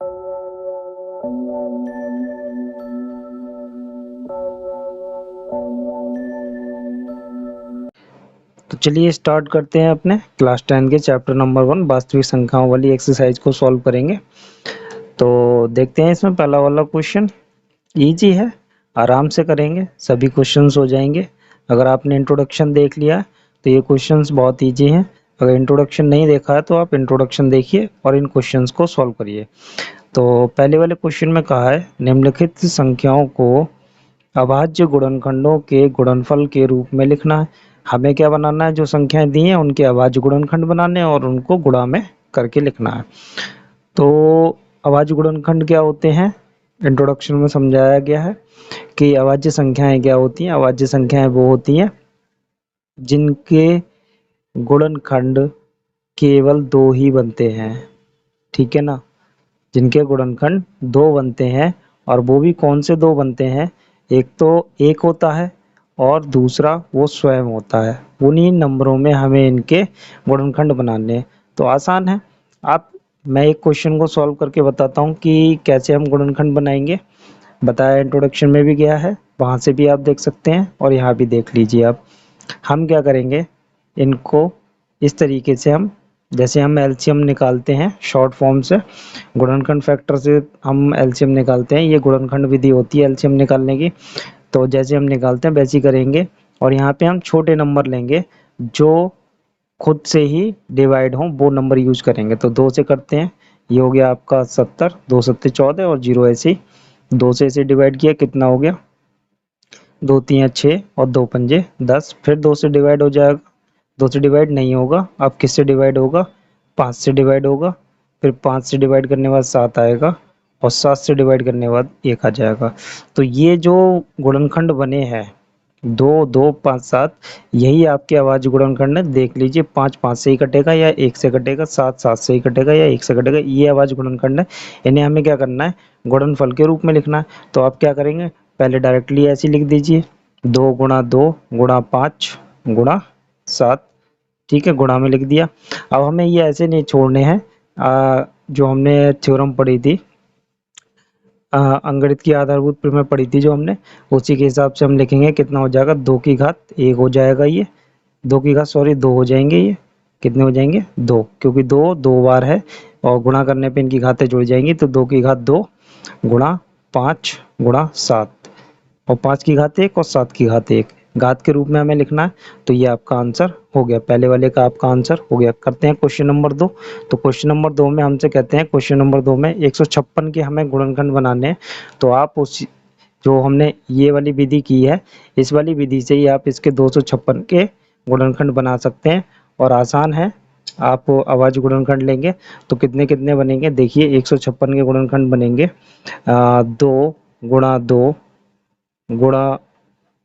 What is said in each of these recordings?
तो चलिए स्टार्ट करते हैं अपने क्लास 10 के चैप्टर नंबर 1 वास्तविक संख्याओं वाली एक्सरसाइज को सॉल्व करेंगे। तो देखते हैं इसमें पहला वाला क्वेश्चन इजी है, आराम से करेंगे, सभी क्वेश्चंस हो जाएंगे। अगर आपने इंट्रोडक्शन देख लिया तो ये क्वेश्चंस बहुत इजी हैं। अगर इंट्रोडक्शन नहीं देखा है तो आप इंट्रोडक्शन देखिए और इन क्वेश्चंस को सॉल्व करिए। तो पहले वाले क्वेश्चन में कहा है निम्नलिखित संख्याओं को अभाज्य गुणनखंडों के गुणनफल के रूप में लिखना है। हमें क्या बनाना है, जो संख्याएं दी हैं उनके अभाज्य गुणनखंड बनाने हैं और उनको गुणा में करके लिखना है। तो अभाज्य गुणनखंड क्या होते हैं, इंट्रोडक्शन में समझाया गया है कि अभाज्य संख्याएं क्या होती हैं। अभाज्य संख्याएं वो होती हैं जिनके गुणनखंड केवल 2 ही बनते हैं, ठीक है ना। जिनके गुणनखंड 2 बनते हैं, और वो भी कौन से 2 बनते हैं, एक तो 1 होता है और दूसरा वो स्वयं होता है। उन्हीं नंबरों में हमें इनके गुणनखंड बनाने हैं। तो आसान है, मैं एक क्वेश्चन को सॉल्व करके बताता हूँ कि कैसे हम गुणनखंड बनाएंगे। बताया इंट्रोडक्शन में भी गया है, वहाँ से भी आप देख सकते हैं और यहाँ भी देख लीजिए आप। हम क्या करेंगे, इनको इस तरीके से जैसे हम एलसीएम निकालते हैं शॉर्ट फॉर्म से, गुणनखंड फैक्टर से हम एलसीएम निकालते हैं। ये गुणनखंड विधि होती है एलसीएम निकालने की। तो जैसे हम निकालते हैं वैसे ही करेंगे, और यहाँ पे हम छोटे नंबर लेंगे जो खुद से ही डिवाइड हों, वो नंबर यूज करेंगे। तो 2 से करते हैं, ये हो गया आपका 70, 2 सत्ते 14 और 0 ऐसे ही 2 से इसे डिवाइड किया, कितना हो गया 2 3 6 और 2 पंजे 10। फिर 2 से डिवाइड हो जाएगा, 2 से डिवाइड नहीं होगा, अब किससे डिवाइड होगा, 5 से डिवाइड होगा। फिर 5 से डिवाइड करने के बाद 7 आएगा और 7 से डिवाइड करने के बाद 1 आ जाएगा। तो ये जो गुणनखंड बने हैं 2 2 5 7, यही आपके अभाज्य गुणनखंड है। देख लीजिए 5 5 से ही कटेगा या 1 से कटेगा, 7 7 से ही कटेगा या 1 से कटेगा। ये अभाज्य गुणनखंड है, इन्हें हमें क्या करना है, गुणनफल के रूप में लिखना है। तो आप क्या करेंगे, पहले डायरेक्टली ऐसे लिख दीजिए 2 गुणा 2 गुणा 5 गुणा 7, ठीक है, गुणा में लिख दिया। अब हमें ये ऐसे नहीं छोड़ने हैं, जो हमने थ्योरम पढ़ी थी, अंगगणित की आधारभूत प्रमेय पढ़ी थी जो हमने, उसी के हिसाब से हम लिखेंगे। कितना हो जाएगा, 2 की घात 1 हो जाएगा, ये 2 की घात 2 हो जाएंगे। ये कितने हो जाएंगे 2, क्योंकि 2 2 बार है और गुणा करने पे इनकी घातें जुड़ जाएंगी। तो 2 की घात 2 गुणा 5 गुणा 7, और 5 की घात 1 और 7 की घात 1 घात के रूप में हमें लिखना है। तो ये आपका आंसर हो गया, पहले वाले का आपका आंसर हो गया। करते हैं क्वेश्चन नंबर 2। तो क्वेश्चन नंबर 2 में हमसे कहते हैं, क्वेश्चन नंबर 2 में 156 के हमें गुणनखंड बनाने हैं। तो आप उस जो हमने ये वाली विधि की है, इस वाली विधि से ही आप इसके 256 के गुणनखंड बना सकते हैं, और आसान है। आप अभाज्य गुणनखंड लेंगे तो कितने कितने बनेंगे, देखिए 156 के गुणनखंड बनेंगे 2 गुणा 2 गुणा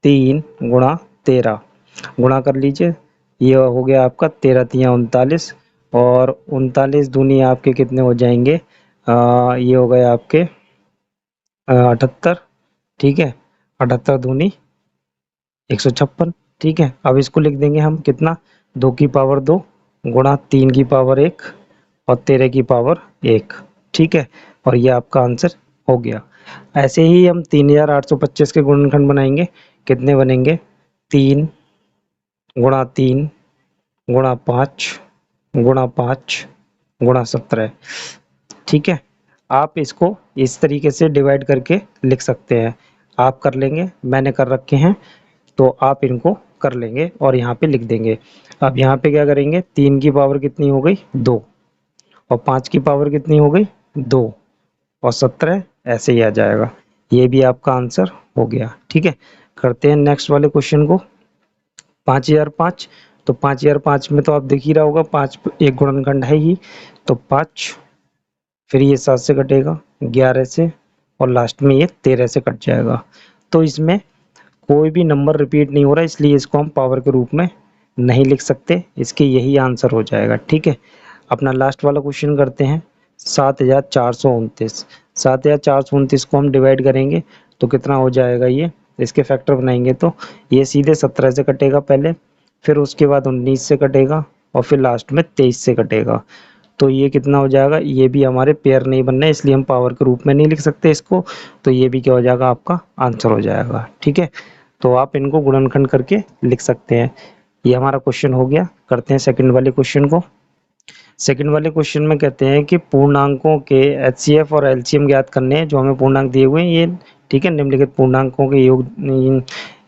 3 गुणा 13, गुणा कर लीजिए। ये हो गया आपका 13 तिया 39, और 39 दूनी आपके कितने हो जाएंगे, ये हो गए आपके 78, ठीक है, 78 दूनी 156, ठीक है। अब इसको लिख देंगे हम कितना, 2 की पावर 2 गुणा 3 की पावर 1 और 13 की पावर 1, ठीक है, और ये आपका आंसर हो गया। ऐसे ही हम 3825 के गुणनखंड बनाएंगे। कितने बनेंगे, 3 गुणा 3 गुणा 5 गुणा 5 गुणा 17, ठीक है। आप इसको इस तरीके से डिवाइड करके लिख सकते हैं, आप कर लेंगे, मैंने कर रखे हैं, तो आप इनको कर लेंगे और यहाँ पे लिख देंगे। अब यहाँ पे क्या करेंगे, 3 की पावर कितनी हो गई 2, और 5 की पावर कितनी हो गई 2, और 17 ऐसे ही आ जाएगा। ये भी आपका आंसर हो गया, ठीक है। करते हैं नेक्स्ट वाले क्वेश्चन को, 5005। तो 5005 में तो आप देख ही रहा होगा, 5 एक गुणनखंड है ही, तो 5, फिर ये 7 से कटेगा, 11 से, और लास्ट में ये 13 से कट जाएगा। तो इसमें कोई भी नंबर रिपीट नहीं हो रहा, इसलिए इसको हम पावर के रूप में नहीं लिख सकते, इसके यही आंसर हो जाएगा, ठीक है। अपना लास्ट वाला क्वेश्चन करते हैं, 7429। 7429 को हम डिवाइड करेंगे तो कितना हो जाएगा, ये इसके फैक्टर बनाएंगे तो ये सीधे 17 से कटेगा पहले, फिर उसके बाद 19 से कटेगा, और फिर लास्ट में 23 से कटेगा। तो ये कितना हो जाएगा, ये भी हमारे पेयर नहीं बन रहे इसलिए हम पावर के रूप में नहीं लिख सकते इसको, तो ये भी क्या हो जाएगा, आपका आंसर हो जाएगा। ठीक है, तो आप इनको गुणनखंड करके लिख सकते हैं। ये हमारा क्वेश्चन हो गया। करते हैं सेकंड वाले क्वेश्चन को। सेकंड वाले क्वेश्चन में कहते हैं कि पूर्णांकों के एचसीएफ और एलसीएम ज्ञात करने हैं। जो हमें पूर्णांक दिए हुए हैं ये, ठीक है, निम्नलिखित पूर्णांकों के योग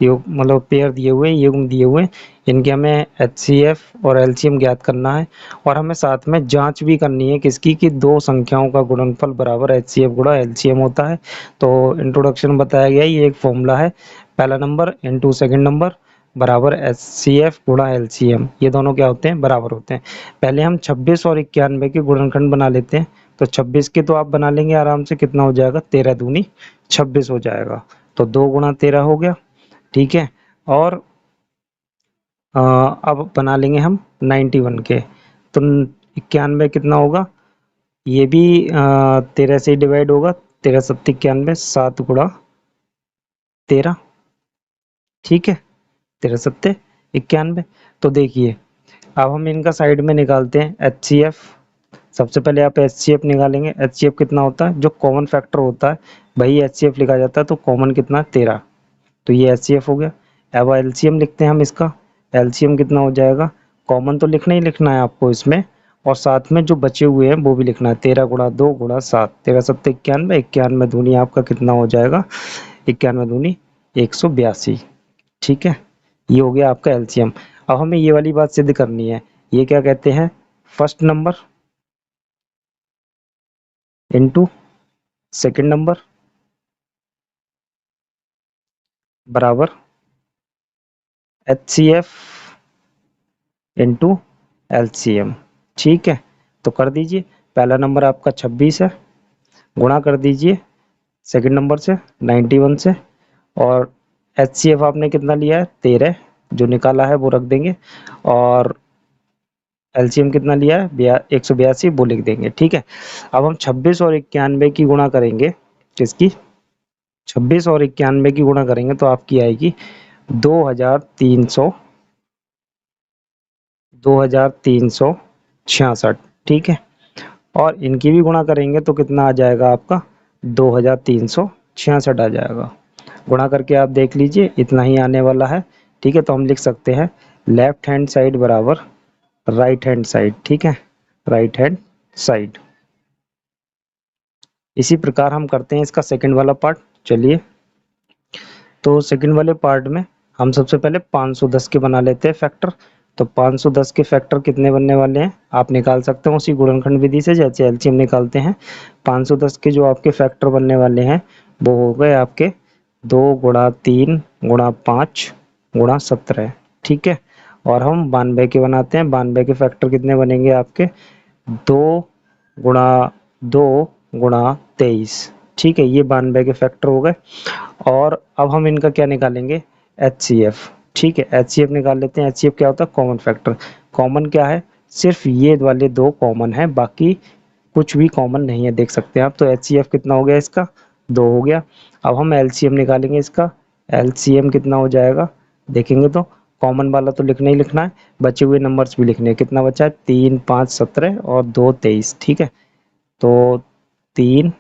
योग मतलब पेयर दिए हुए हैं, युग्म दिए हुए हैं, इनके हमें एचसीएफ और एलसीएम ज्ञात करना है। और हमें साथ में जांच भी करनी है किसकी, कि दो संख्याओं का गुणनफल बराबर एचसीएफ गुणा एलसीएम होता है। तो इंट्रोडक्शन बताया गया है, ये एक फॉर्मूला है, पहला नंबर इनटू सेकंड नंबर बराबर एचसीएफ गुणा एलसीएम, ये दोनों क्या होते हैं, बराबर होते हैं। पहले हम 26 और 91 के गुणनखंड बना लेते हैं। तो 26 के तो आप बना लेंगे आराम से, कितना हो जाएगा, 13 दूनी 26 हो जाएगा। तो 2 गुणा 13 हो गया। ठीक है, और अब बना लेंगे हम 91 के। तो 91 कितना होगा, ये भी 13 से ही डिवाइड होगा, 13 सत्ती 91, 7 गुणा 13। ठीक है, 13 सत्ते 91। तो देखिए अब हम इनका साइड में निकालते हैं एचसीएफ। सबसे पहले आप एचसीएफ निकालेंगे। एचसीएफ कितना होता है, जो कॉमन फैक्टर होता है वही एचसीएफ लिखा जाता है। तो कॉमन कितना, 13, तो ये एचसीएफ हो गया। अब एलसीएम लिखते हैं हम इसका। एलसीएम कितना हो जाएगा, कॉमन तो लिखना ही लिखना है आपको इसमें, और साथ में जो बचे हुए हैं वो भी लिखना है। 13 गुणा 2 गुणा 7, 13 सत्ते 91, 91 दूनी आपका कितना हो जाएगा, 91 दूनी 182। ठीक है, ये हो गया आपका एलसीएम। अब हमें ये वाली बात सिद्ध करनी है, ये क्या कहते हैं, first number into second number बराबर एचसीएफ इनटू एलसीएम। ठीक है, तो कर दीजिए, पहला नंबर आपका 26 है, गुणा कर दीजिए सेकंड नंबर से 91 से, और एचसीएफ आपने कितना लिया है, 13, जो निकाला है वो रख देंगे, और एलसीएम कितना लिया है, 182, वो लिख देंगे। ठीक है, अब हम 26 और 91 की गुणा करेंगे, किसकी, 26 और 91 की गुणा करेंगे तो आपकी आएगी 2300, 2366। ठीक है, और इनकी भी गुणा करेंगे तो कितना आ जाएगा आपका, 2366 आ जाएगा। गुणा करके आप देख लीजिए, इतना ही आने वाला है। ठीक है, तो हम लिख सकते हैं लेफ्ट हैंड साइड बराबर राइट हैंड साइड। ठीक है, राइट हैंड साइड। इसी प्रकार हम करते हैं इसका सेकंड वाला पार्ट। चलिए, तो सेकंड वाले पार्ट में हम सबसे पहले 510 के बना लेते हैं फैक्टर। तो 510 के फैक्टर कितने बनने वाले हैं, आप निकाल सकते हैं उसी गुणनखंड विधि से जैसे एलसीएम निकालते हैं। 510 के जो आपके फैक्टर बनने वाले हैं वो हो गए आपके 2 गुणा 3 गुणा 5 गुणा 17। ठीक है, और हम 92 के बनाते हैं। 92 के फैक्टर कितने बनेंगे आपके, 2 गुणा 2 गुणा 23। ठीक है, ये 92 के फैक्टर हो गए। और अब हम इनका क्या निकालेंगे, एचसीएफ। ठीक है, एचसीएफ निकाल लेते हैं। एचसीएफ क्या होता है, कॉमन फैक्टर। कॉमन क्या है, सिर्फ ये वाले दो कॉमन है, बाकी कुछ भी कॉमन नहीं है, देख सकते हैं आप। तो एचसीएफ कितना हो गया इसका, 2 हो गया। अब हम एलसीएम निकालेंगे इसका। एलसीएम कितना हो जाएगा, देखेंगे तो कॉमन वाला तो लिखना ही लिखना है, बचे हुए नंबर्स भी लिखने हैं। कितना बचा है, 3 5 17 और 2 23। ठीक है, तो 3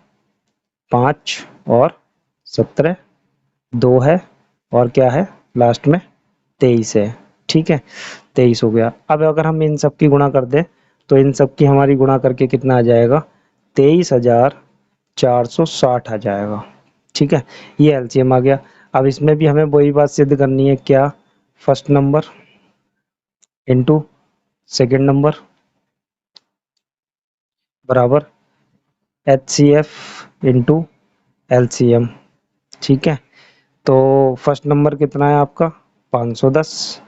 5 और 17, 2 है, और क्या है लास्ट में 23 है। ठीक है, 23 हो गया। अब अगर हम इन सब की गुणा कर दें तो इन सब की हमारी गुणा करके कितना आ जाएगा, 23,460 आ जाएगा। ठीक है, ये एलसीएम आ गया। अब इसमें भी हमें वही बात सिद्ध करनी है, क्या, first number into second number बराबर एचसीएफ इनटू एलसीएम। ठीक है, तो फर्स्ट नंबर कितना है आपका, 510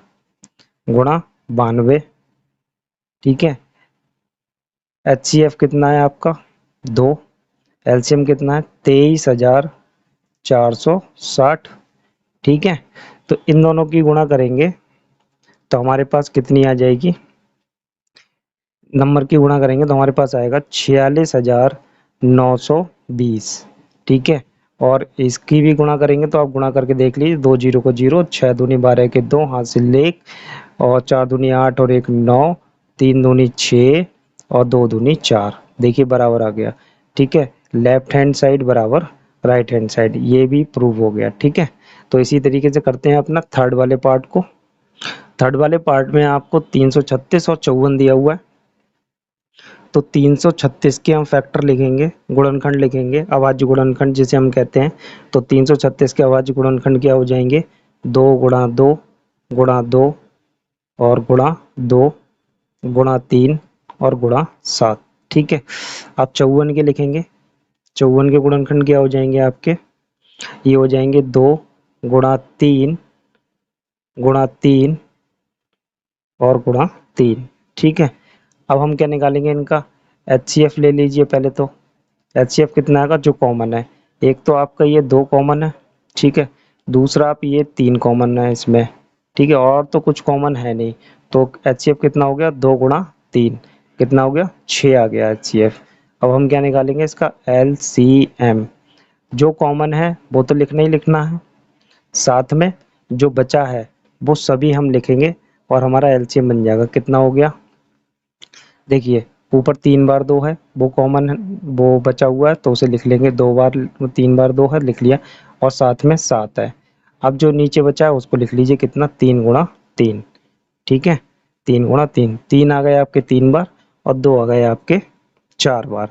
गुणा 92। ठीक है, एचसीएफ कितना है आपका, 2, एलसीएम कितना है 23,460। ठीक है, तो इन दोनों की गुणा करेंगे तो हमारे पास कितनी आ जाएगी, नंबर की गुणा करेंगे तो हमारे पास आएगा 46,920। ठीक है, और इसकी भी गुणा करेंगे तो आप गुणा करके देख लीजिए, 2 जीरो को 0, 6 दूनी 12 के 2, हासिल 1, और 4 दूनी 8 और 1 9, 3 दूनी 6, और 2 दूनी 4, देखिए बराबर आ गया। ठीक है, लेफ्ट हैंड साइड बराबर राइट हैंड साइड, ये भी प्रूव हो गया। ठीक है, तो इसी तरीके से करते हैं अपना थर्ड वाले पार्ट को। थर्ड वाले पार्ट में आपको 336 और 54 दिया हुआ है। तो 336 के हम फैक्टर लिखेंगे, गुणनखंड लिखेंगे, अभाज्य गुणनखंड जिसे हम कहते हैं। तो 336 के अभाज्य गुणनखंड क्या हो जाएंगे, 2 गुणा 2 गुणा 2 और गुणा 2 गुणा 3 और गुणा 7। ठीक है, आप 54 के लिखेंगे, 54 के गुणनखंड क्या हो जाएंगे आपके, ये हो जाएंगे 2 गुणा 3 गुणा 3 और गुणा 3। ठीक है, अब हम क्या निकालेंगे इनका, HCF ले लीजिए पहले। तो HCF कितना आएगा, जो कॉमन है, एक तो आपका ये 2 कॉमन है। ठीक है, दूसरा आप ये 3 कॉमन है इसमें। ठीक है, और तो कुछ कॉमन है नहीं। तो HCF कितना हो गया, 2 गुणा 3 कितना हो गया, 6 आ गया HCF। अब हम क्या निकालेंगे इसका LCM, जो कॉमन है वो तो लिखना ही लिखना है, साथ में जो बचा है वो सभी हम लिखेंगे और हमारा LCM बन जाएगा। कितना हो गया, देखिए ऊपर 3 बार 2 है, वो कॉमन है, वो बचा हुआ है तो उसे लिख लेंगे 2 बार, 3 बार 2 है लिख लिया, और साथ में 7 है। अब जो नीचे बचा है उसको लिख लीजिए कितना, 3 गुणा 3। ठीक है, 3 गुणा 3, 3 आ गए आपके 3 बार और 2 आ गए आपके 4 बार।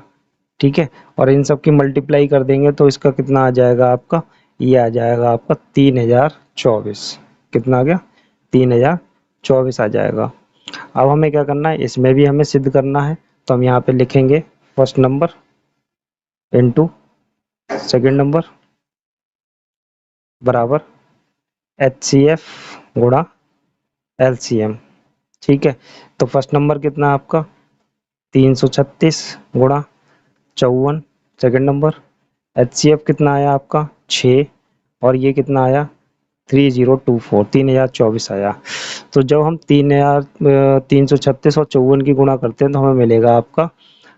ठीक है, और इन सब की मल्टीप्लाई कर देंगे तो इसका कितना आ जाएगा आपका, ये आ जाएगा आपका 3024। कितना आ गया, 3024 आ जाएगा। अब हमें क्या करना है, इसमें भी हमें सिद्ध करना है। तो हम यहाँ पे लिखेंगे first number into second number बराबर HCF गुणा LCM। ठीक है, तो फर्स्ट नंबर कितना आपका 336 गुणा 54, सेकंड नंबर HCF कितना आया आपका 6, और ये कितना आया 3024, 3024 आया। तो जब हम 336 और 54 की गुणा करते हैं तो हमें मिलेगा आपका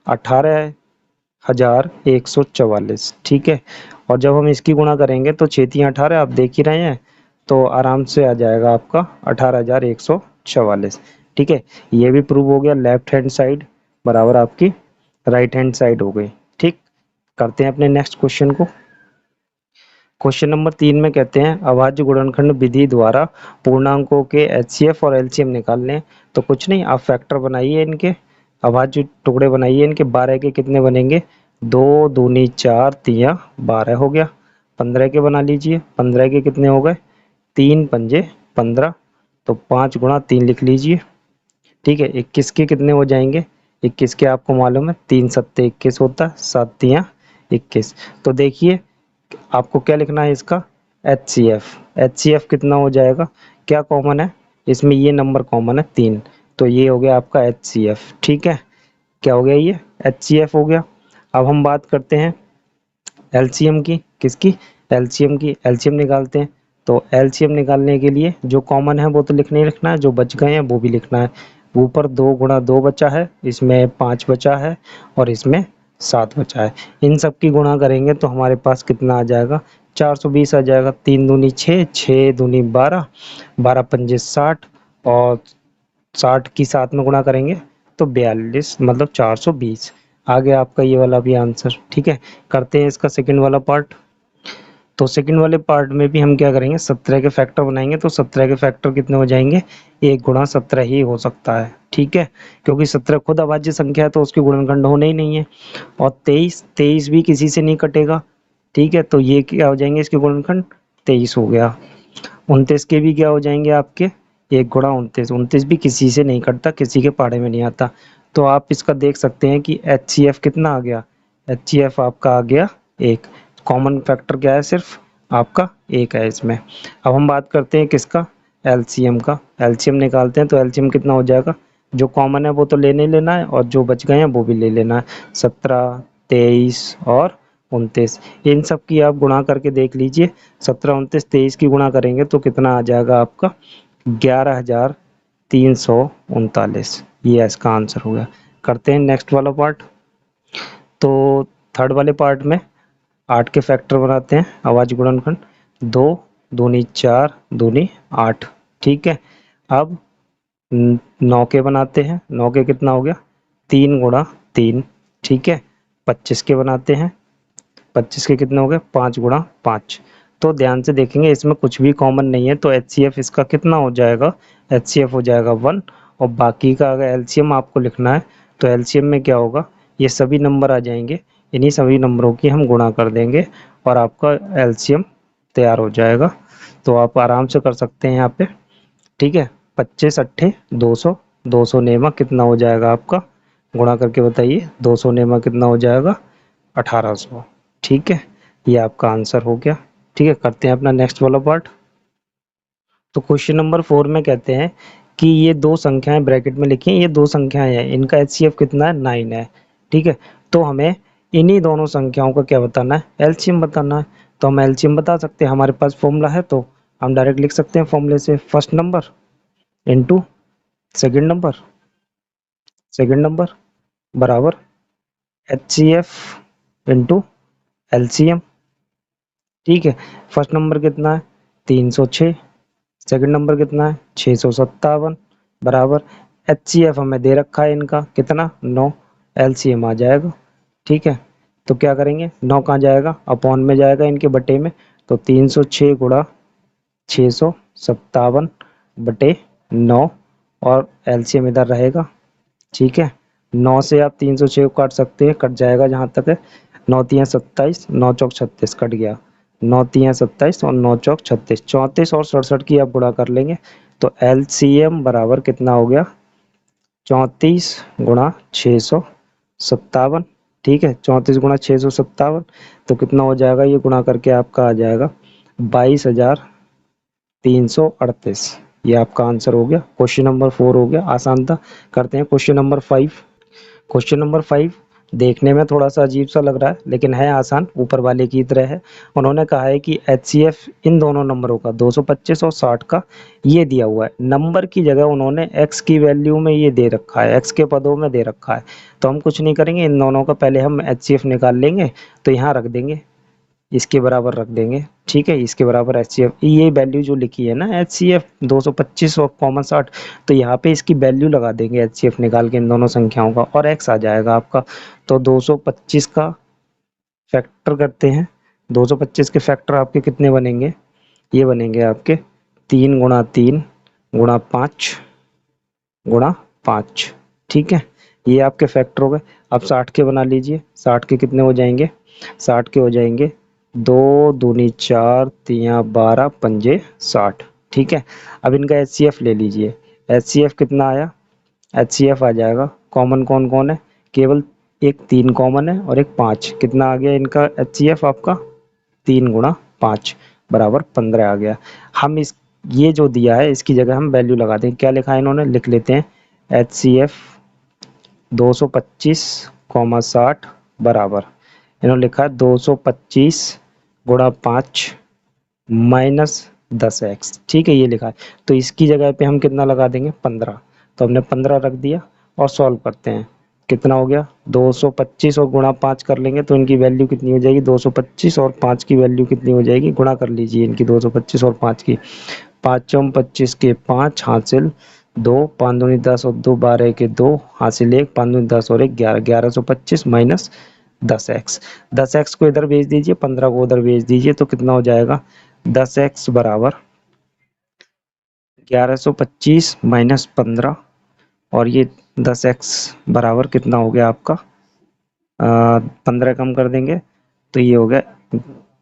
18,144। ठीक है, और जब हम इसकी गुणा करेंगे तो 6 3 18, आप देख ही रहे हैं, तो आराम से आ जाएगा आपका 18,144। ठीक है, ये भी प्रूव हो गया, लेफ्ट हैंड साइड बराबर आपकी राइट हैंड साइड हो गई। ठीक, करते हैं अपने नेक्स्ट क्वेश्चन को। क्वेश्चन नंबर 3 में कहते हैं अभाज्य गुणनखंड विधि द्वारा पूर्णांकों के HCF और LCM निकालने। तो कुछ नहीं, आप फैक्टर बनाइए इनके, अभाज्य टुकड़े बनाइए इनके। 12 के कितने बनेंगे, 2 दूनी 4 तिया 12 हो गया। 15 के बना लीजिए, 15 के कितने हो गए, 3 पंजे 15, तो 5 गुणा 3 लिख लीजिए। ठीक है, 21 के कितने हो जाएंगे, 21 के आपको मालूम है 3 सत्ते 21 होता है, 7 तिया 21। तो देखिए आपको क्या लिखना है इसका HCF कितना हो जाएगा, क्या कॉमन है इसमें, ये नंबर कॉमन है 3, तो ये हो गया आपका HCF। ठीक है, क्या हो गया, ये HCF हो गया। अब हम बात करते हैं LCM की, किसकी, LCM की। LCM निकालते हैं, तो LCM निकालने के लिए जो कॉमन है वो तो लिखना ही लिखना है, जो बच गए हैं वो भी लिखना है। ऊपर 2 गुणा 2 बचा है, इसमें 5 बचा है और इसमें 7 बचा है। इन सब की गुणा करेंगे तो हमारे पास कितना आ जाएगा, 420 आ जाएगा। 3 दूनी 6, 6 दूनी 12, 12 पंजे 60, और 60 की 7 में गुणा करेंगे तो 42, मतलब 420 आ गया आपका ये वाला भी आंसर। ठीक है, करते हैं इसका सेकंड वाला पार्ट। तो सेकंड वाले पार्ट में भी हम क्या करेंगे, 17 के फैक्टर बनाएंगे। तो 17 के फैक्टर कितने हो जाएंगे, 1 गुणा 17 ही हो सकता है। ठीक है, क्योंकि 17 खुद अभाज्य संख्या है तो उसके गुणनखंड होने ही नहीं है। और 23 भी किसी से नहीं कटेगा। ठीक है, तो ये क्या हो जाएंगे इसके गुणनखंड, 23 हो गया। 29 के भी क्या हो जाएंगे आपके, 1 गुणा 29, 29 भी किसी से नहीं कटता, किसी के पाड़े में नहीं आता। तो आप इसका देख सकते हैं कि HCF कितना आ गया, HCF आपका आ गया 1। कॉमन फैक्टर क्या है, सिर्फ आपका 1 है इसमें। अब हम बात करते हैं किसका, LCM का। LCM निकालते हैं तो LCM कितना हो जाएगा, जो कॉमन है वो तो लेने ही लेना है और जो बच गए हैं वो भी ले लेना है। 17, 23 और 29, इन सब की आप गुणा करके देख लीजिए। 17, 29, 23 की गुणा करेंगे तो कितना आ जाएगा आपका, 11,339। ये इसका आंसर हो गया। करते हैं नेक्स्ट वाला पार्ट। तो थर्ड वाले पार्ट में 8 के फैक्टर बनाते हैं, अभाज्य गुणनखंड। 2 दूनी 4 दूनी 8। ठीक है, अब 9 के बनाते हैं। 9 के कितना हो गया, 3 गुणा 3, ठीक है, 25 के बनाते हैं। 25 के कितने हो गए, 5 गुणा 5। तो ध्यान से देखेंगे इसमें कुछ भी कॉमन नहीं है, तो एचसीएफ इसका कितना हो जाएगा, एचसीएफ हो जाएगा 1। और बाकी का अगर एलसीएम आपको लिखना है तो एलसीएम में क्या होगा, ये सभी नंबर आ जाएंगे, इन्हीं सभी नंबरों की हम गुणा कर देंगे और आपका एलसीएम तैयार हो जाएगा। तो आप आराम से कर सकते हैं यहाँ पे, ठीक है। 25 अट्ठे 200, 200 नेमा कितना हो जाएगा आपका, गुणा करके बताइए, 200 नेमा कितना हो जाएगा, 1800, ठीक है। ये आपका आंसर हो गया, ठीक है। करते हैं अपना नेक्स्ट वाला पार्ट। तो क्वेश्चन नंबर 4 में कहते हैं कि ये दो संख्याएं ब्रैकेट में लिखी हैं, ये दो संख्याएं हैं, इनका एचसीएफ कितना है, 9 है, ठीक है। तो हमें इन्हीं दोनों संख्याओं का क्या बताना है, एलसीएम बताना है। तो हम एलसीएम बता सकते हैं, हमारे पास फॉर्मूला है, तो हम डायरेक्ट लिख सकते हैं फॉर्मूले से, first number into second number, second number बराबर एचसीएफ इनटू एलसीएम, ठीक है। फर्स्ट नंबर कितना है, 306, सेकंड नंबर कितना है, 657 बराबर एचसीएफ हमें दे रखा है इनका कितना, 9, एलसीएम आ जाएगा, ठीक है। तो क्या करेंगे, 9 कहाँ जाएगा, अपॉन में जाएगा इनके बटे में, तो 306 गुणा 657 बटे 9, और एलसीएम इधर रहेगा, ठीक है। 9 से आप 306 को काट सकते हैं, कट जाएगा जहाँ तक है, 9 तियाँ 27, 9 चौक 36 कट गया, 9 तियाँ 27 और 9 चौक 36, 34 और 67 की आप गुणा कर लेंगे, तो एलसीएम बराबर कितना हो गया, 34 गुणा 657, ठीक है, 34 गुणा 657, तो कितना हो जाएगा, ये गुणा करके आपका आ जाएगा 22,338। ये आपका आंसर हो गया, क्वेश्चन नंबर 4 हो गया, आसान था। करते हैं क्वेश्चन नंबर 5। क्वेश्चन नंबर 5 देखने में थोड़ा सा अजीब सा लग रहा है, लेकिन है आसान, ऊपर वाले की तरह है। उन्होंने कहा है कि एचसीएफ इन दोनों नंबरों का 225 और 60 का ये दिया हुआ है, नंबर की जगह उन्होंने एक्स की वैल्यू में ये दे रखा है, एक्स के पदों में दे रखा है। तो हम कुछ नहीं करेंगे, इन दोनों का पहले हम एचसीएफ निकाल लेंगे, तो यहाँ रख देंगे, इसके बराबर रख देंगे, ठीक है। इसके बराबर एचसीएफ, ये वैल्यू जो लिखी है ना एचसीएफ 225 और कॉमन 60, तो यहाँ पे इसकी वैल्यू लगा देंगे एचसीएफ निकाल के इन दोनों संख्याओं का, और एक्स आ जाएगा आपका। तो 225 का फैक्टर करते हैं, 225 के फैक्टर आपके कितने बनेंगे, ये बनेंगे आपके 3 गुणा 3 गुणा 5 गुणा 5, ठीक है। ये आपके फैक्टर हो गए। अब 60 के बना लीजिए, 60 के कितने हो जाएंगे, 60 के हो जाएंगे 2 दूनी 4 तियाँ 12 पंजे 60, ठीक है। अब इनका एचसीएफ ले लीजिए, एचसीएफ कितना आया, एचसीएफ आ जाएगा, कॉमन कौन कौन है, केवल एक 3 कॉमन है और एक 5, कितना आ गया इनका एचसीएफ आपका, 3 गुणा 5 बराबर 15 आ गया। हम इस ये जो दिया है इसकी जगह हम वैल्यू लगा दें, क्या लिखा है इन्होंने, लिख लेते हैं एचसीएफ 225 कॉमा 60 बराबर, इन्होंने लिखा है 225 गुणा 5 माइनस 10x, ठीक है, ये लिखा है। तो इसकी जगह पे हम कितना लगा देंगे, 15, तो हमने 15 रख दिया और सॉल्व करते हैं, कितना हो गया, 225 और गुणा 5 कर लेंगे तो इनकी वैल्यू कितनी हो जाएगी, 225 और 5 की वैल्यू कितनी हो जाएगी, गुणा कर लीजिए इनकी 225 और 5 की, 5 चौम 25 के 5 हासिल 2, 5 दूनी 10 और 2 12 के 2 हासिल 1, 5 दूनी 10 और 1 11, 1125 माइनस 10x, 10x को इधर भेज दीजिए, 15 को उधर भेज दीजिए, तो कितना हो जाएगा, 10x बराबर 1125 माइनस 15, और ये 10x बराबर कितना हो गया आपका, 15 कम कर देंगे तो ये हो गया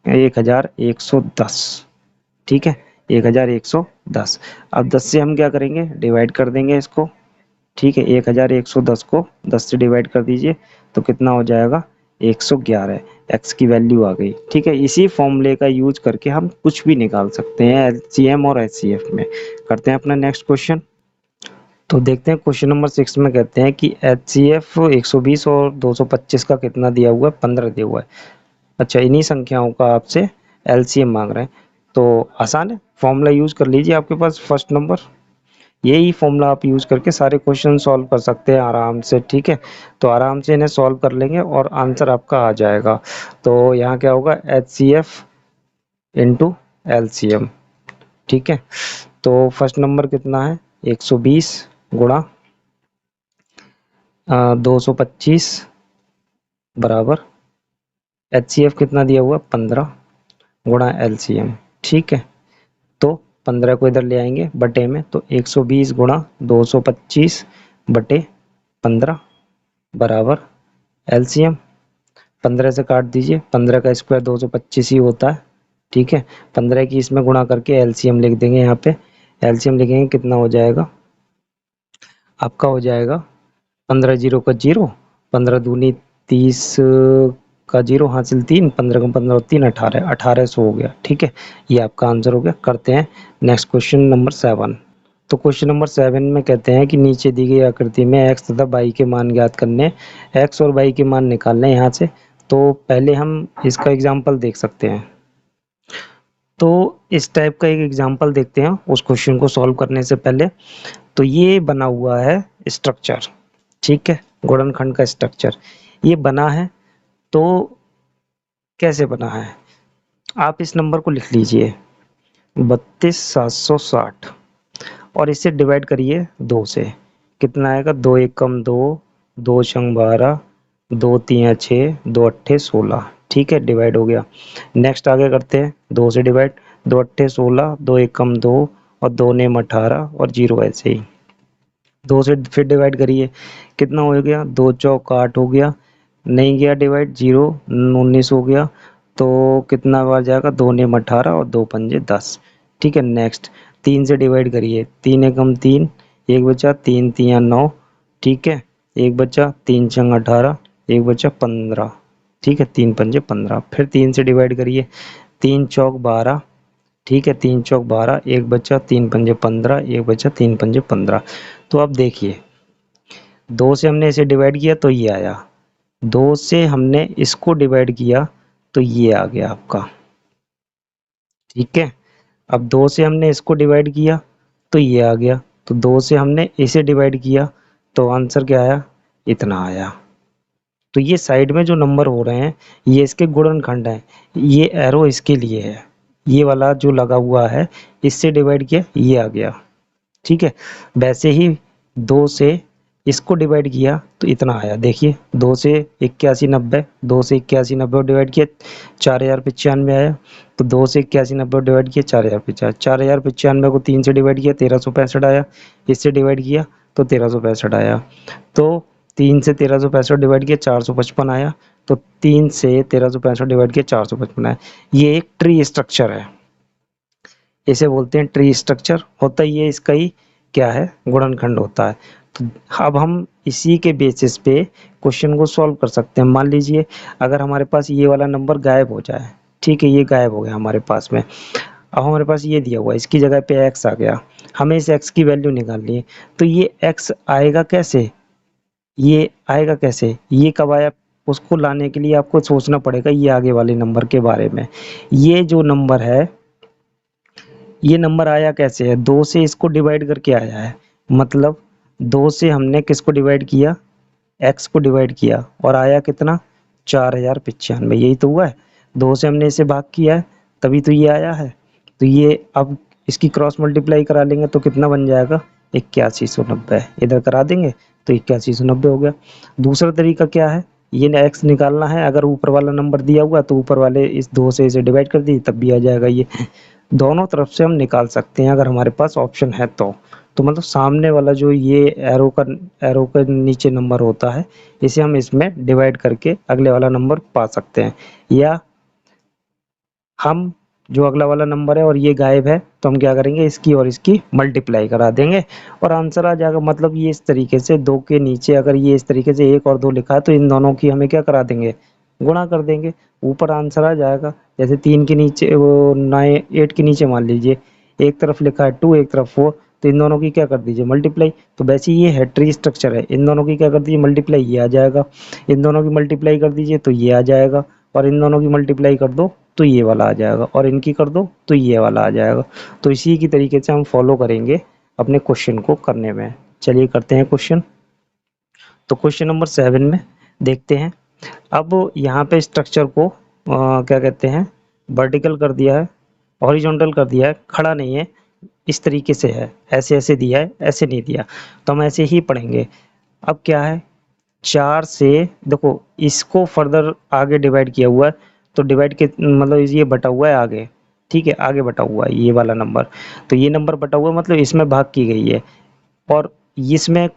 1110, ठीक है, 1110। अब 10 से हम क्या करेंगे, डिवाइड कर देंगे इसको, ठीक है, 1110 को 10 से डिवाइड कर दीजिए तो कितना हो जाएगा, 111, एक्स की वैल्यू आ गई, ठीक है। इसी फॉर्मूले का यूज करके हम कुछ भी निकाल सकते हैं एलसीएम और एचसीएफ में। करते हैं अपना नेक्स्ट क्वेश्चन। तो देखते हैं क्वेश्चन नंबर 6 में कहते हैं कि एचसीएफ 120 और 225 का कितना दिया हुआ है, 15 दिया हुआ है। अच्छा, इन्हीं संख्याओं का आपसे एलसीएम मांग रहे हैं, तो आसान है, फॉर्मूला यूज कर लीजिए, आपके पास फर्स्ट नंबर, यही फॉर्मूला आप यूज करके सारे क्वेश्चन सॉल्व कर सकते हैं आराम से, ठीक है। तो आराम से इन्हें सॉल्व कर लेंगे और आंसर आपका आ जाएगा। तो यहाँ क्या होगा, H C F into L C M, ठीक है। तो फर्स्ट नंबर कितना है, 120 गुणा 225 बराबर HCF कितना दिया हुआ 15 गुणा LCM। ठीक है, तो 15 को इधर ले आएंगे बटे में, तो 120 गुणा 225 बटे 15 बराबर LCM 15 से काट दीजिए, 15 का स्क्वायर 225 ही होता है। ठीक है, 15 की इसमें गुणा करके LCM लिख देंगे। यहाँ पे LCM लिखेंगे, कितना हो जाएगा आपका, हो जाएगा 15 जीरो का जीरो, 15 दूनी 30 का जीरो हासिल 3, 15 का 15 और 3 18, 1800 हो गया। ठीक है, ये आपका आंसर हो गया। करते हैं नेक्स्ट क्वेश्चन नंबर 7। तो क्वेश्चन नंबर 7 में कहते हैं कि नीचे दी गई आकृति में x तथा y के मान ज्ञात करने, x और y के मान निकालने यहाँ से। तो पहले हम इसका एग्जाम्पल देख सकते हैं। तो इस टाइप का एक एग्जाम्पल देखते हैं उस क्वेश्चन को सॉल्व करने से पहले। तो ये बना हुआ है स्ट्रक्चर, ठीक है, गुणनखंड का स्ट्रक्चर ये बना है। तो कैसे बना है, आप इस नंबर को लिख लीजिए 32760 और इसे डिवाइड करिए 2 से। कितना आएगा, 2 एकम 2, 2 छंग 12, 2 तिया 6, 2 अट्ठे 16। ठीक है, डिवाइड हो गया। नेक्स्ट आगे करते हैं 2 से डिवाइड, 2 अट्ठे 16, 2 एकम 2 और 2 नेम 18 और 0 ऐसे ही। 2 से फिर डिवाइड करिए, कितना हो गया, 2 चौक 8 हो गया, नहीं गया डिवाइड, 0 19 हो गया। तो कितना बार जाएगा, 2 नेम 18 और 2 पंजे 10। ठीक है, नेक्स्ट 3 से डिवाइड करिए, 3 एकम 3, एक बचा, 3 तिया 9। ठीक है, एक बचा, 3 छंग 18, एक बचा 15। ठीक है, 3 पंजे 15। फिर 3 से डिवाइड करिए, 3 चौक 12। ठीक है, 3 चौक 12, एक बचा, 3 पंजे 15, एक बचा, 3 पंजे 15। तो अब देखिए 2 से हमने इसे डिवाइड किया तो ये आया, 2 से हमने इसको डिवाइड किया तो ये आ गया आपका। ठीक है, अब 2 से हमने इसको डिवाइड किया तो ये आ गया, तो 2 से हमने इसे डिवाइड किया तो आंसर क्या आया, इतना आया। तो ये साइड में जो नंबर हो रहे हैं ये इसके गुणनखंड हैं, ये एरो इसके लिए है, ये वाला जो लगा हुआ है इससे डिवाइड किया ये आ गया। ठीक है, वैसे ही 2 से इसको डिवाइड किया तो इतना आया। देखिए 2 से 81 90, 2 से 81 90 डिवाइड किया 4095 आया। तो 2 से 81 90 डिवाइड किया 4095, 4095 को 3 से डिवाइड किया 1365 आया, इससे डिवाइड किया तो 1365 आया। तो 3 से 1365 डिवाइड किया 455 आया, तो 3 से 1365 डिवाइड किया 455 आया। ये एक ट्री स्ट्रक्चर है, इसे बोलते हैं ट्री स्ट्रक्चर। होता ही है इसका ही क्या है, गुणनखंड होता है। तो अब हम इसी के बेसिस पे क्वेश्चन को सॉल्व कर सकते हैं। मान लीजिए अगर हमारे पास ये वाला नंबर गायब हो जाए, ठीक है, ये गायब हो गया हमारे पास में, अब हमारे पास ये दिया हुआ है, इसकी जगह पे x आ गया, हमें इस x की वैल्यू निकालनी है। तो ये x आएगा कैसे, ये आएगा कैसे, ये कब आया, उसको लाने के लिए आपको सोचना पड़ेगा ये आगे वाले नंबर के बारे में। ये जो नंबर है ये नंबर आया कैसे है, 2 से इसको डिवाइड करके आया है। मतलब 2 से हमने किसको डिवाइड किया, x को डिवाइड किया और आया कितना 4095, यही तो हुआ है। 2 से हमने इसे भाग किया है तभी तो ये आया है। तो ये अब इसकी क्रॉस मल्टीप्लाई करा लेंगे तो कितना बन जाएगा 8190, इधर करा देंगे तो 8190 हो गया। दूसरा तरीका क्या है, ये x निकालना है, अगर ऊपर वाला नंबर दिया हुआ तो ऊपर वाले इस 2 से इसे डिवाइड कर दिए तब भी आ जाएगा। ये दोनों तरफ से हम निकाल सकते हैं अगर हमारे पास ऑप्शन है तो मतलब सामने वाला जो ये एरो का नीचे नंबर होता है इसे हम इसमें डिवाइड करके अगले वाला नंबर पा सकते हैं, या हम जो अगला वाला नंबर है और ये गायब है तो हम क्या करेंगे, इसकी और इसकी मल्टीप्लाई करा देंगे और आंसर आ जाएगा। मतलब ये इस तरीके से 2 के नीचे अगर ये इस तरीके से 1 और 2 लिखा है तो इन दोनों की हमें क्या करा देंगे, गुणा कर देंगे, ऊपर आंसर आ जाएगा। जैसे 3 के नीचे वो 8 के नीचे मान लीजिए एक तरफ लिखा है 2, एक तरफ 4, तो इन दोनों की क्या कर दीजिए मल्टीप्लाई। तो वैसे ये है ट्री स्ट्रक्चर है, इन दोनों की क्या कर दीजिए मल्टीप्लाई, ये आ जाएगा, इन दोनों की मल्टीप्लाई कर दीजिए तो ये आ जाएगा, और इन दोनों की मल्टीप्लाई कर दो तो ये वाला आ जाएगा, और इनकी कर दो तो ये वाला आ जाएगा। तो इसी की तरीके से हम फॉलो करेंगे अपने क्वेश्चन को करने में। चलिए करते हैं क्वेश्चन। तो क्वेश्चन नंबर 7 में देखते हैं। अब यहाँ पे स्ट्रक्चर को क्या कहते हैं, वर्टिकल कर दिया है, हॉरिजॉन्टल कर दिया है, खड़ा नहीं है, इस तरीके से है, ऐसे ऐसे दिया है, ऐसे नहीं दिया, तो हम ऐसे ही पढ़ेंगे। अब क्या है, 4 से देखो इसको फर्दर आगे डिवाइड किया हुआ है, तो डिवाइड के मतलब ये बटा हुआ है आगे, ठीक है, आगे बटा हुआ है ये वाला नंबर, तो ये नंबर बटा हुआ है मतलब इसमें भाग की गई है, और इसमें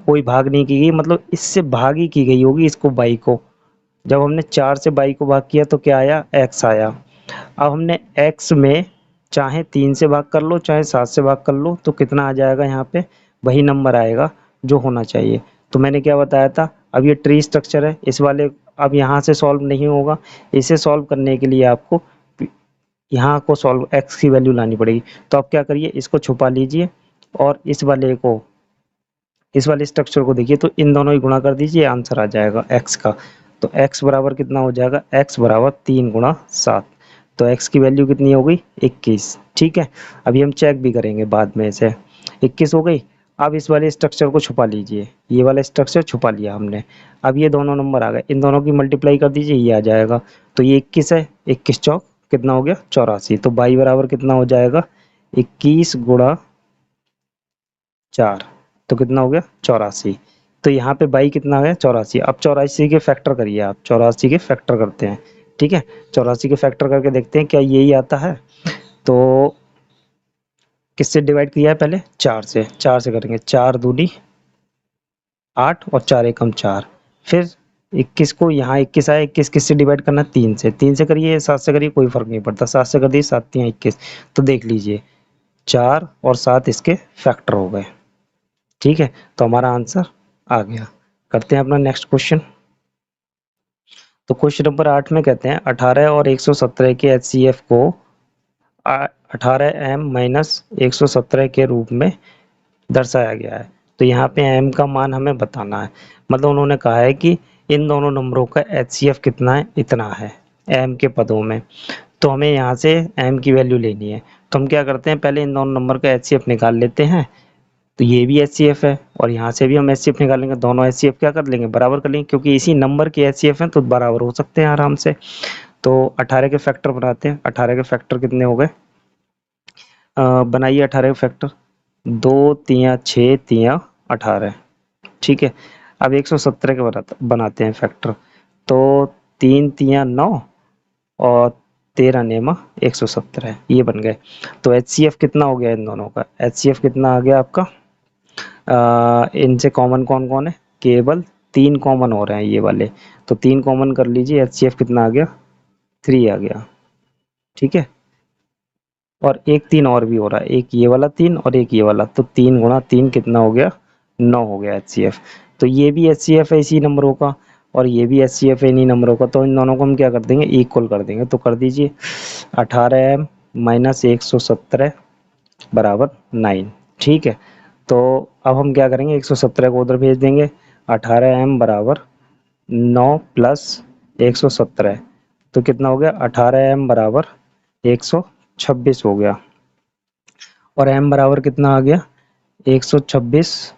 कोई भाग नहीं की गई, मतलब इससे भाग ही की गई होगी इसको बाई को। जब हमने 4 से बाई को भाग किया तो क्या आया, x आया। अब हमने x में चाहे 3 से भाग कर लो चाहे 7 से भाग कर लो तो कितना आ जाएगा, यहाँ पे वही नंबर आएगा जो होना चाहिए। तो मैंने क्या बताया था, अब ये ट्री स्ट्रक्चर है इस वाले, अब यहाँ से सॉल्व नहीं होगा, इसे सॉल्व करने के लिए आपको यहाँ को सॉल्व x की वैल्यू लानी पड़ेगी। तो आप क्या करिए, इसको छुपा लीजिए और इस वाले स्ट्रक्चर को देखिए, तो इन दोनों ही गुणा कर दीजिए, आंसर आ जाएगा x का। तो x बराबर कितना हो जाएगा, x बराबर 3 गुणा 7। तो x की वैल्यू कितनी हो गई, 21। ठीक है, अभी हम चेक भी करेंगे बाद में इसे। 21 हो गई। अब इस वाले स्ट्रक्चर को छुपा लीजिए, ये वाला स्ट्रक्चर छुपा लिया हमने। अब ये दोनों नंबर आ गए, इन दोनों की मल्टीप्लाई कर दीजिए, ये आ जाएगा। तो ये 21 है, 21 चौक कितना हो गया, 84। तो बाई बराबर कितना हो जाएगा, 21 गुणा 4, तो कितना हो गया, 84। तो यहाँ पे बाई कितना आ गया, 84। अब 84 के फैक्टर करिए, आप 84 के फैक्टर करते हैं। ठीक है, 84 के फैक्टर करके देखते हैं क्या यही आता है। तो किससे डिवाइड किया है पहले, 4 से करेंगे, 4 दूनी 8 और 4 एकम 4। फिर 21 को यहाँ 21 आया, 21 किससे डिवाइड करना है, 3 से करिए, 7 से करिए, कोई फर्क नहीं पड़ता, 7 से कर दिए, 7 3 21। तो देख लीजिए 4 और 7 इसके फैक्टर हो गए। ठीक है, तो हमारा आंसर आ गया। करते हैं अपना नेक्स्ट क्वेश्चन। तो क्वेश्चन नंबर 8 में कहते हैं 18 और 117 के एचसीएफ को 18m माइनस 117 के रूप में दर्शाया गया है। तो यहाँ पे m का मान हमें बताना है, मतलब उन्होंने कहा है कि इन दोनों नंबरों का एचसीएफ कितना है, इतना है m के पदों में। तो हमें यहाँ से m की वैल्यू लेनी है, तो हम क्या करते हैं, पहले इन दोनों नंबर का एचसीएफ निकाल लेते हैं। तो ये भी एचसीएफ है और यहाँ से भी हम एचसीएफ निकालेंगे, दोनों एचसीएफ क्या कर लेंगे, बराबर कर लेंगे, क्योंकि इसी नंबर के एचसीएफ हैं तो बराबर हो सकते हैं आराम से। तो 18 के फैक्टर बनाते हैं, 18 के फैक्टर कितने हो गए, बनाइए 18 के फैक्टर, 2 तिया 6 तिया 18। ठीक है, अब 117 के बनाते हैं फैक्टर, तो 3 तिया 9 और 13 नेमा 117, ये बन गए। तो एचसीएफ कितना हो गया इन दोनों का, एचसीएफ कितना आ गया आपका, इनसे कॉमन कौन कौन है, केवल 3 कॉमन हो रहे हैं ये वाले, तो 3 कॉमन कर लीजिए, एचसीएफ कितना आ गया, 3 आ गया। ठीक है, और एक 3 और भी हो रहा है, एक ये वाला 3 और एक ये वाला, तो 3 गुणा 3 कितना हो गया, 9 हो गया एचसीएफ। तो ये भी एचसीएफ है इसी नंबरों का और ये भी एचसीएफ है इन्हीं नंबरों का, तो इन दोनों को हम क्या कर देंगे, इक्वल कर देंगे। तो कर दीजिए 18m माइनस 117 बराबर 9। ठीक है, तो अब हम क्या करेंगे, 117 को उधर भेज देंगे, 18m बराबर 9 प्लस 117, तो कितना हो गया, 18m बराबर 126 हो गया, और m बराबर कितना आ गया, 126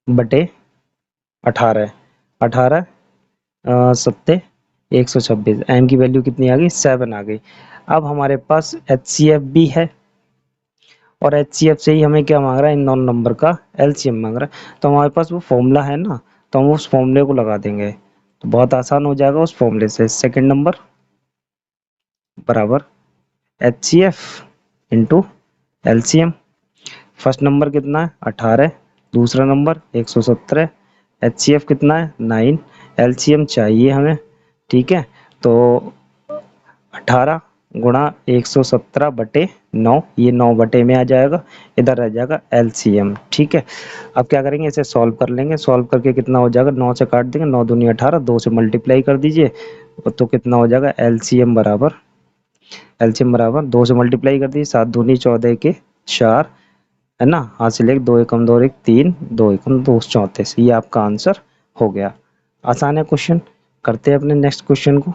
बटे 18, 18 सत्ते 126, m की वैल्यू कितनी आ गई, 7 आ गई। अब हमारे पास एचसीएफ भी है और एचसीएफ से ही हमें क्या मांग रहा है, इन दोनों नंबर का एलसीएम मांग रहा है। तो हमारे पास वो फॉर्मूला है ना, तो हम उस फॉर्मूले को लगा देंगे, तो बहुत आसान हो जाएगा उस फॉर्मूले से। सेकंड नंबर बराबर HCF into LCM. First number कितना है, 18, दूसरा नंबर 117, एचसीएफ कितना है, 9, एलसीएम चाहिए हमें। ठीक है, तो 18 गुणा 117 बटे 9, ये 9 बटे में आ जाएगा, इधर रह जाएगा एलसीएम। ठीक है, अब क्या करेंगे, इसे सॉल्व कर लेंगे, सॉल्व करके कितना हो जाएगा, 9 से काट देंगे, 9 दूनी 18, 2 से मल्टीप्लाई कर दीजिए, तो कितना हो जाएगा, एलसीएम बराबर 2 से मल्टीप्लाई कर दीजिए, 7 दूनी 14 के 4, है ना, हासिल 1, 2 एकम 2 1 3, 2 एकम 2 34, ये आपका आंसर हो गया। आसान है क्वेश्चन। करते हैं अपने नेक्स्ट क्वेश्चन को।